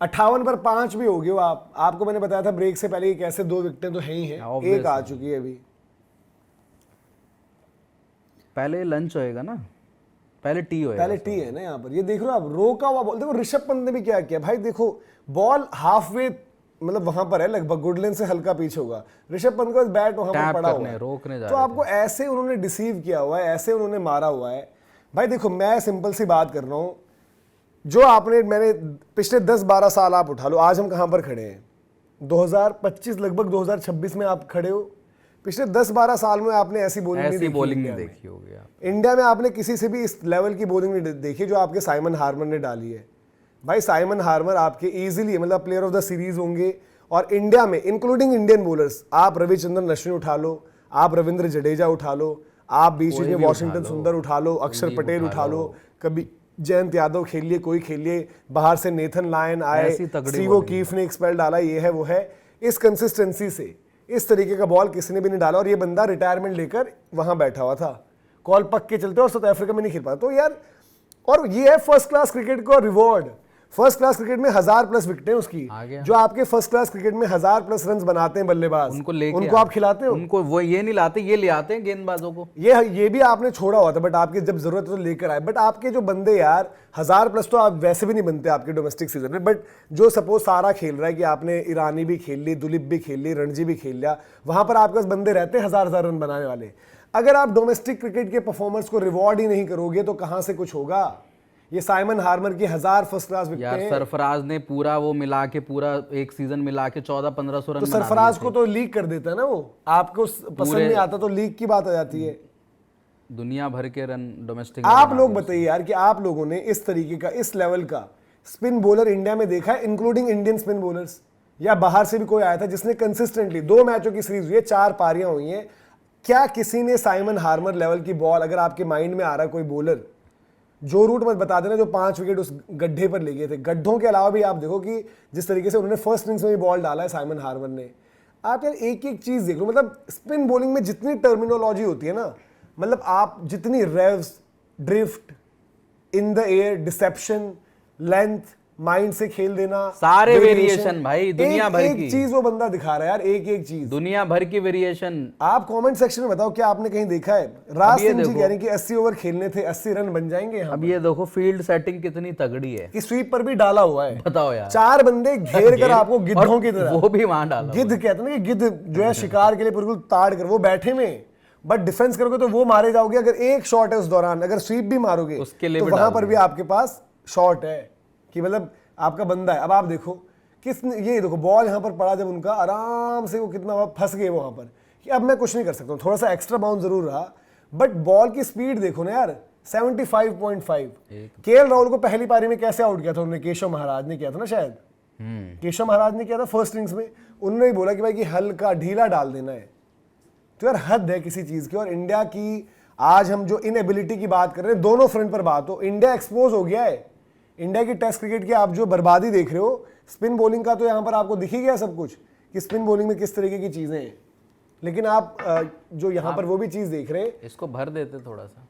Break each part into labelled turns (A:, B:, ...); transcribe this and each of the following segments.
A: 58 पर 5 भी हो गए हो आप। आपको मैंने बताया था ब्रेक से पहले कि कैसे 2 विकेटें तो है ही हैं, एक आ चुकी है अभी।
B: पहले लंच होएगा ना, पहले टी होएगा।
A: पहले टी है ना यहाँ पर। ये देख रहे हो आप, रोका हुआ बॉल। देखो ऋषभ पंत ने भी क्या किया भाई, देखो बॉल हाफ वे मतलब वहां पर है, लगभग गुडलैंड से हल्का पीछे होगा, ऋषभ पंत का बैट वहां पर पड़ा हुआ है,
B: रोकने जा
A: तो आपको ऐसे उन्होंने डिसीव किया हुआ है, ऐसे उन्होंने मारा हुआ है भाई। देखो मैं सिंपल सी बात कर रहा हूं, जो आपने मैंने पिछले 10-12 साल आप उठा लो, आज हम कहां पर खड़े हैं 2025 लगभग 2026 में आप खड़े हो। पिछले 10-12 साल में आपने ऐसी बॉलिंग नहीं
B: देखी होगी आप।
A: इंडिया में आपने किसी से भी इस लेवल की बॉलिंग नहीं देखी जो आपके साइमन हार्मर ने डाली है भाई। साइमन हार्मर आपके इजीली मतलब प्लेयर ऑफ द सीरीज होंगे। और इंडिया में इंक्लूडिंग इंडियन बॉलर्स, आप रविचंद्रन अश्विन उठा लो, आप रविंद्र जडेजा उठा लो, आप बीच में वॉशिंगटन सुंदर उठा लो, अक्षर पटेल उठा लो, कभी जयंत यादव खेलिए, कोई खेलिए, बाहर से नेथन लायन आए, स्टीव कीफ ने एक स्पेल डाला, ये है वो है। इस कंसिस्टेंसी से इस तरीके का बॉल किसी ने भी नहीं डाला। और ये बंदा रिटायरमेंट लेकर वहां बैठा हुआ था, कॉल पक के चलते और साउथ अफ्रीका में नहीं खेल पाता। तो यार, और ये है फर्स्ट क्लास क्रिकेट का रिवॉर्ड। फर्स्ट क्लास क्रिकेट में 1000+ विकेटें उसकी, जो आपके फर्स्ट क्लास क्रिकेट में 1000+ रन बनाते हैं बल्लेबाज, उनको आप खिलाते हो।
B: उनको वो ये नहीं लाते, ये ले आते हैं गेंदबाजों को।
A: ये भी आपने छोड़ा हुआ था, बट आपकी जब जरूरत है तो लेकर आए। बट आपके जो बंदे यार 1000+ तो आप वैसे भी नहीं बनते आपके डोमेस्टिक सीजन में। बट जो सपोज सारा खेल रहा है कि आपने ईरानी भी खेल ली, दुलीप भी खेल ली, रणजी भी खेल लिया, वहां पर आपके पास बंदे रहते हैं 1000 रन बनाने वाले। अगर आप डोमेस्टिक क्रिकेट के परफॉर्मर्स को रिवॉर्ड ही नहीं करोगे तो कहां से कुछ होगा। ये साइमन हार्मर की 1000 फर्स्ट क्लास विकेटें।
B: सरफराज ने पूरा वो मिला के पूरा एक सीजन मिला के 1400-1500 रन
A: तो सरफराज को तो लीग कर देता है ना वो, आपको पसंद नहीं आता तो लीग की बात आ जाती है।
B: दुनिया भर के रन डोमेस्टिक।
A: आप लोग बताइए यार कि आप लोगों ने इस तरीके का, इस लेवल का स्पिन बॉलर इंडिया में देखा है, इंक्लूडिंग इंडियन स्पिन बॉलर्स, या बाहर से भी कोई आया था जिसने कंसिस्टेंटली 2 मैचों की सीरीज हुई है, 4 पारियां हुई हैं, क्या किसी ने साइमन हार्मर लेवल की बॉल, अगर आपके माइंड में आ रहा है कोई बॉलर, जो रूट मत बता देना जो 5 विकेट उस गड्ढे पर ले गए थे। गड्ढों के अलावा भी आप देखो कि जिस तरीके से उन्होंने फर्स्ट इनिंग्स में भी बॉल डाला है साइमन हार्मर ने। आप यार एक एक चीज देख लो, मतलब स्पिन बॉलिंग में जितनी टर्मिनोलॉजी होती है ना, मतलब आप जितनी revs, drift, in the air, deception, length, mind से खेल देना,
B: सारे वेरिएशन भाई दुनिया भर की
A: चीज वो बंदा दिखा रहा है यार, एक एक चीज
B: दुनिया भर की वेरिएशन।
A: आप कमेंट सेक्शन में बताओ क्या आपने कहीं देखा है। राज सिंह जी कह रहे हैं कि 80 ओवर खेलने थे, 80 रन बन जाएंगे यहाँ।
B: अब ये देखो फील्ड सेटिंग कितनी तगड़ी है
A: कि स्वीप पर भी डाला हुआ है।
B: बताओ यार,
A: 4 बंदे घेर कर आपको गिद्धों की तरह,
B: वो भी वहां डाला।
A: गिद्ध कहते हैं ना कि गिद्ध जो है शिकार के लिए बिल्कुल ताड़ कर वो बैठे में, बट डिफेंस करोगे तो वो मारे जाओगे। अगर एक शॉट है उस दौरान, अगर स्वीप भी मारोगे
B: उसके लिए
A: तो वहां पर भी आपके पास शॉट है कि मतलब आपका बंदा है। अब आप देखो ये देखो बॉल यहां पर पड़ा, जब उनका आराम से वो कितना फंस गए वहां पर कि अब मैं कुछ नहीं कर सकता हूं। थोड़ा सा एक्स्ट्रा बाउंड जरूर रहा, बट बॉल की स्पीड देखो ना यार, 75.5। केएल राहुल को पहली पारी में कैसे आउट किया था उन्होंने, केशव महाराज ने किया था ना शायद, केशव महाराज ने किया था फर्स्ट इनिंग्स में। उन्होंने ही बोला कि भाई कि हल्का ढीला डाल देना है। तो यार हद है किसी चीज की। और इंडिया की आज हम जो इनएबिलिटी की बात कर रहे हैं, दोनों फ्रंट पर बात हो, इंडिया एक्सपोज हो गया है। इंडिया की टेस्ट क्रिकेट की आप जो बर्बादी देख रहे हो, स्पिन बॉलिंग का तो यहां पर आपको दिख ही गया सब कुछ कि स्पिन बॉलिंग में किस तरीके की चीजें हैं। लेकिन आप जो यहां पर वो भी चीज देख रहे हैं,
B: इसको भर देते थोड़ा सा।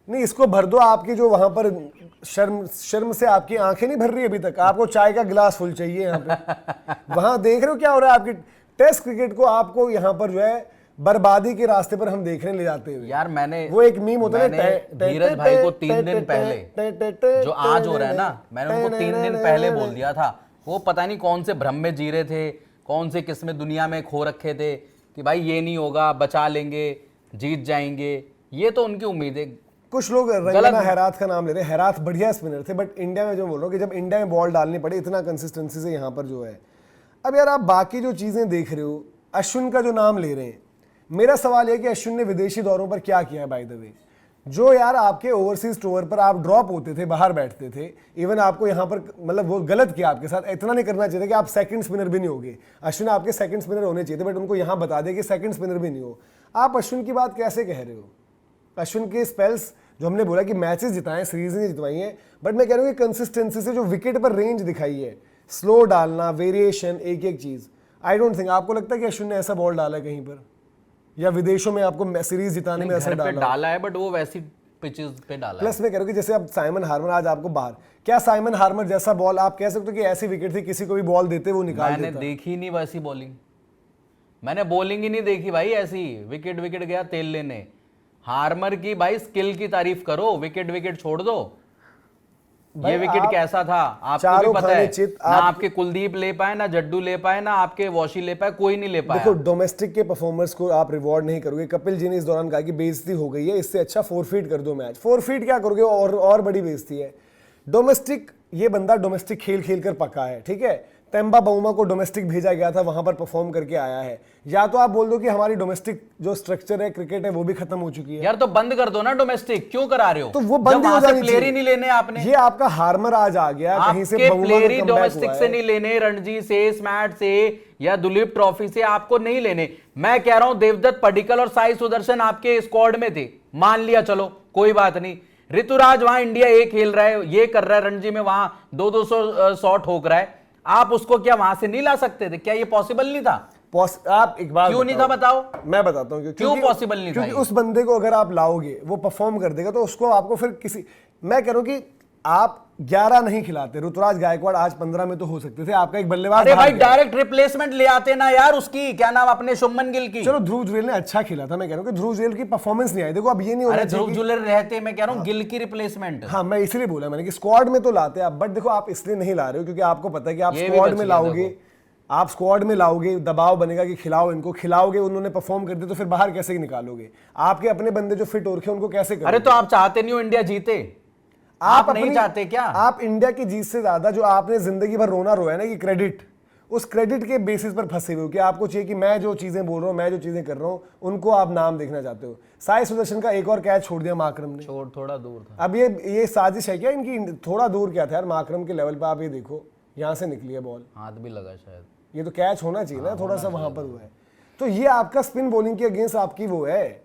A: नहीं, इसको भर दो। आपकी जो वहां पर शर्म से आपकी आंखें नहीं भर रही अभी तक, आपको चाय का गिलास फुल चाहिए यहाँ पे। वहां देख रहे हो क्या हो रहा है आपकी टेस्ट क्रिकेट को, आपको यहाँ पर जो है बर्बादी के रास्ते पर हम देखने ले जाते हुए।
B: यार मैंने
A: वो एक मीम होता है
B: धीरज भाई को 3 दिन पहले जो आज हो रहा है ना, मैंने उनको 3 दिन पहले बोल दिया था। वो पता नहीं कौन से भ्रम में जी रहे थे, कौन से किस्में दुनिया में खो रखे थे कि भाई ये नहीं होगा, बचा लेंगे, जीत जाएंगे। ये तो उनकी उम्मीद है।
A: कुछ लोग रंजना हैरात का नाम ले रहे हैं, हैरात बढ़िया स्पिनर थे, बट इंडिया में जो बोल रहा हूँ कि जब इंडिया में बॉल डालनी पड़े इतना कंसिस्टेंसी से यहाँ पर जो है। अब यार आप बाकी जो चीजें देख रहे हो, अश्विन का जो नाम ले रहे हैं, मेरा सवाल है कि अश्विन ने विदेशी दौरों पर क्या किया है। बाय द वे, जो यार आपके ओवरसीज टूर पर आप ड्रॉप होते थे, बाहर बैठते थे, इवन आपको यहाँ पर मतलब वो गलत किया आपके साथ। इतना नहीं करना चाहिए था कि आप सेकंड स्पिनर भी नहीं होगे। अश्विन आपके सेकंड स्पिनर होने चाहिए थे, बट उनको यहाँ बता दिया कि सेकंड स्पिनर भी नहीं हो। आप अश्विन की बात कैसे कह रहे हो। अश्विन के स्पेल्स जो हमने बोला कि मैचेस जिताए, सीरीज नहीं जितवाई हैं, बट मैं कह रहा हूँ कि कंसिस्टेंसी से जो विकेट पर रेंज दिखाई है, स्लो डालना, वेरिएशन, एक एक चीज, आई डोंट थिंक, आपको लगता है कि अश्विन ने ऐसा बॉल डाला है कहीं पर, या विदेशों में आपको सीरीज जिताने में असर
B: डाला है, बट वो वैसी पिचेस पे डाला है।
A: प्लस मैं कह रहा हूँ कि जैसे अब साइमन हार्मर आज आपको बाहर, क्या साइमन हार्मर जैसा बॉल आप कह सकते हो कि ऐसी विकेट थी किसी को भी बॉल देते वो निकाल
B: मैंने
A: देता?
B: देखी नहीं वैसी बॉलिंग, मैंने बॉलिंग ही नहीं देखी भाई ऐसी। विकेट विकेट गया तेल लेने। हार्मर की भाई स्किल की तारीफ करो, विकेट विकेट छोड़ दो। ये विकेट कैसा था आपको भी पता है। ना आपके कुलदीप ले पाए, ना जड्डू ले पाए, ना आपके वॉशी ले पाए, कोई नहीं ले पाया।
A: देखो डोमेस्टिक के परफॉर्मर्स को आप रिवॉर्ड नहीं करोगे। कपिल जी ने इस दौरान कहा कि बेइज्जती हो गई है, इससे अच्छा फोरफीट कर दो मैच। फोरफीट क्या करोगे, और बड़ी बेइज्जती है। डोमेस्टिक, ये बंदा डोमेस्टिक खेल खेल कर पका है, ठीक है। तेम्बा बाउमा को डोमेस्टिक भेजा गया था, वहां पर परफॉर्म करके आया है। या तो आप बोल दो कि हमारी डोमेस्टिक जो स्ट्रक्चर है क्रिकेट है वो भी खत्म हो चुकी है।
B: यार तो बंद कर दो ना डोमेस्टिक, क्यों करा रहे हो?
A: तो वो बंद हो जानी
B: प्लेयर ही नहीं लेने आपने।
A: ये आपका हार्मर आज आ गया कहीं से,
B: आपके प्लेयर ही डोमेस्टिक से नहीं लेने, रणजी से, स्मैट से या दुलीप ट्रॉफी से आपको नहीं लेने। मैं कह रहा हूं देवदत्त पडिक्कल और साई सुदर्शन आपके स्क्वाड में थे, मान लिया, चलो कोई बात नहीं। ऋतुराज वहां इंडिया ए खेल रहा है, ये कर रहा है, रणजी में वहां 200 शॉट ठोक रहा है, आप उसको क्या वहां से नहीं ला सकते थे? क्या ये पॉसिबल नहीं था?
A: आप एक बात
B: क्यों नहीं था बताओ?
A: मैं बताता हूं
B: क्यों पॉसिबल नहीं था?
A: क्योंकि उस बंदे को अगर आप लाओगे वो परफॉर्म कर देगा, तो उसको आपको फिर किसी, मैं कह रहा हूं कि आप 11 नहीं खिलाते। ऋतुराज गायकवाड़ आज 15 में तो हो सकते थे, आपका एक बल्लेबाज।
B: अरे भाई डायरेक्ट रिप्लेसमेंट ले आते ना यार, उसकी क्या नाम अपने शुभमन गिल की।
A: चलो ध्रुव जुरेल ने अच्छा खेला था, मैं कह रहा हूं कि ध्रुव जुरेल की परफॉर्मेंस नहीं आई। देखो अब ये नहीं होना चाहिए।
B: ध्रुव जुरेल रहते, मैं कह रहा हूं गिल की रिप्लेसमेंट।
A: हाँ मैं इसलिए बोला मैंने कि स्क्वाड में तो लाते आप, बट देखो आप इसलिए नहीं ला रहे हो क्योंकि आपको पता है कि आप स्क्वाड में लाओगे, आप स्क्वाड में लाओगे, दबाव बनेगा कि खिलाओ इनको, खिलाओगे, उन्होंने परफॉर्म कर दिया तो फिर बाहर कैसे निकालोगे? आपके अपने बंदे जो फिट हो रखे उनको कैसे करोगे?
B: अरे तो आप चाहते नहीं हो इंडिया जीते? आप नहीं चाहते क्या?
A: आप इंडिया की जीत से ज्यादा जो आपने जिंदगी भर रोना रोया ना कि क्रेडिट, उस क्रेडिट के बेसिस पर फंसे हुए हो कि आपको चाहिए कि मैं जो चीजें बोल रहा हूं, मैं जो चीजें कर रहा हूं, उनको आप नाम देखना चाहते हो। साई सुदर्शन का एक और कैच छोड़ दिया माकरम ने,
B: थोड़ा दूर था।
A: अब ये साजिश है क्या इनकी? थोड़ा दूर क्या था यार, माकरम के लेवल पे आप ये देखो, यहां से निकली है बॉल,
B: हाथ भी लगा शायद।
A: ये तो कैच होना चाहिए ना, थोड़ा सा वहां पर हुआ है। तो ये आपका स्पिन बॉलिंग के अगेंस्ट आपकी वो है,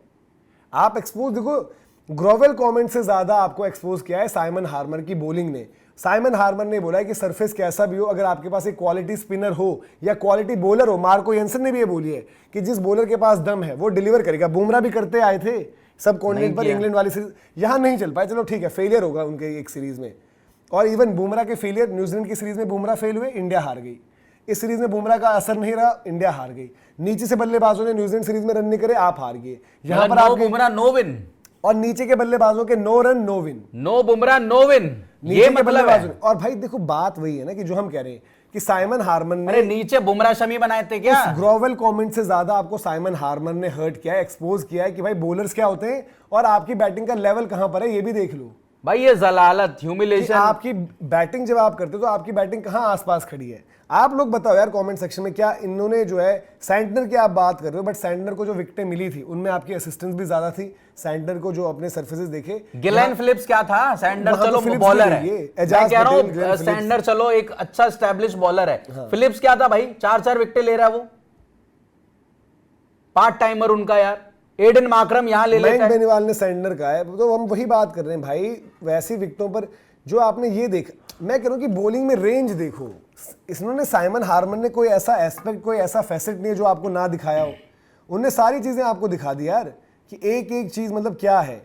A: आप एक्सपोज। देखो ग्रोवेल कमेंट से ज्यादा आपको एक्सपोज किया है साइमन हार्मर की बॉलिंग ने। साइमन हार्मर ने बोला है कि सरफेस कैसा भी हो, अगर आपके पास एक क्वालिटी स्पिनर हो या क्वालिटी बॉलर हो, मार्को येंसन ने भी ये बोली है कि जिस बॉलर के पास दम है वो डिलीवर करेगा। बुमराह भी करते आए थे सब कॉन्टिनेंट पर, इंग्लैंड वाली सीरीज यहां नहीं चल पाए, चलो ठीक है, फेलियर होगा उनके एक सीरीज में। और इवन बुमराह के फेलियर, न्यूजीलैंड की सीरीज में बुमराह फेल हुए, इंडिया हार गई। इस सीरीज में बुमराह का असर नहीं रहा, इंडिया हार गई। नीचे से बल्लेबाजों ने न्यूजीलैंड सीरीज में रन नहीं करे, आप हार गए। यहाँ पर आप
B: बुमराह नो विन,
A: और नीचे के बल्लेबाजों के no run no win,
B: no Bumrah no win, ये मतलब है।
A: और भाई देखो बात वही है ना कि जो हम कह रहे हैं कि साइमन हार्मन ने,
B: अरे नीचे बुमराह शमी बनाए थे क्या?
A: ग्रोवेल कमेंट से ज्यादा आपको साइमन हार्मन ने हर्ट किया है, एक्सपोज किया है कि भाई बॉलर्स क्या होते हैं और आपकी बैटिंग का लेवल कहां पर है, ये भी देख लो
B: भाई। ये जलालत, ह्यूमिलेशन।
A: आपकी बैटिंग जब आप करते हो तो आपकी बैटिंग कहां आसपास खड़ी है? आप लोग बताओ यार कमेंट सेक्शन में, क्या इन्होंने जो है सैंटनर की आप बात कर रहे हो, बट सैंटनर को जो विकेटें मिली थी उनमें आपकी असिस्टेंस भी ज्यादा थी। सैंटनर को जो अपने सरफेसेस देखे,
B: गिलेन फिलिप्स क्या था? सैंटनर चलो बॉलर है, मैं कह रहा हूं सैंटनर चलो एक अच्छा एस्टैब्लिश बॉलर है। फिलिप्स क्या था भाई? 4-4 विकेटें ले रहा है वो, पार्ट टाइमर उनका यार। एडन माकरम यहां ले लेता है।
A: बेनीवाल ने सैंटनर का है, तो हम वही बात कर रहे हैं भाई। वैसी विकेटों पर जो आपने ये देखा, मैं कह रहा हूं कि बॉलिंग में रेंज देखो। इन्होंने साइमन हार्मन ने कोई ऐसा एस्पेक्ट, कोई ऐसा फैसेट नहीं है जो आपको ना दिखाया हो। उनने सारी चीजें आपको दिखा दी यार कि एक एक चीज मतलब क्या है।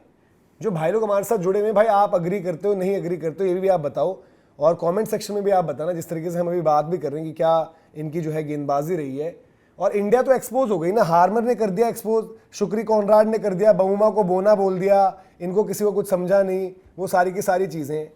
A: जो भाई लोग हमारे साथ जुड़े हुए भाई, आप अग्री करते हो नहीं अग्री करते हो, ये भी आप बताओ, और कमेंट सेक्शन में भी आप बताना। जिस तरीके से हम अभी बात भी कर रहे हैं कि क्या इनकी जो है गेंदबाजी रही है, और इंडिया तो एक्सपोज हो गई ना। हार्मर ने कर दिया एक्सपोज, शुक्री कॉनराड ने कर दिया, बाउमा को बोना बोल दिया, इनको किसी को कुछ समझा नहीं, वो सारी की सारी चीजें।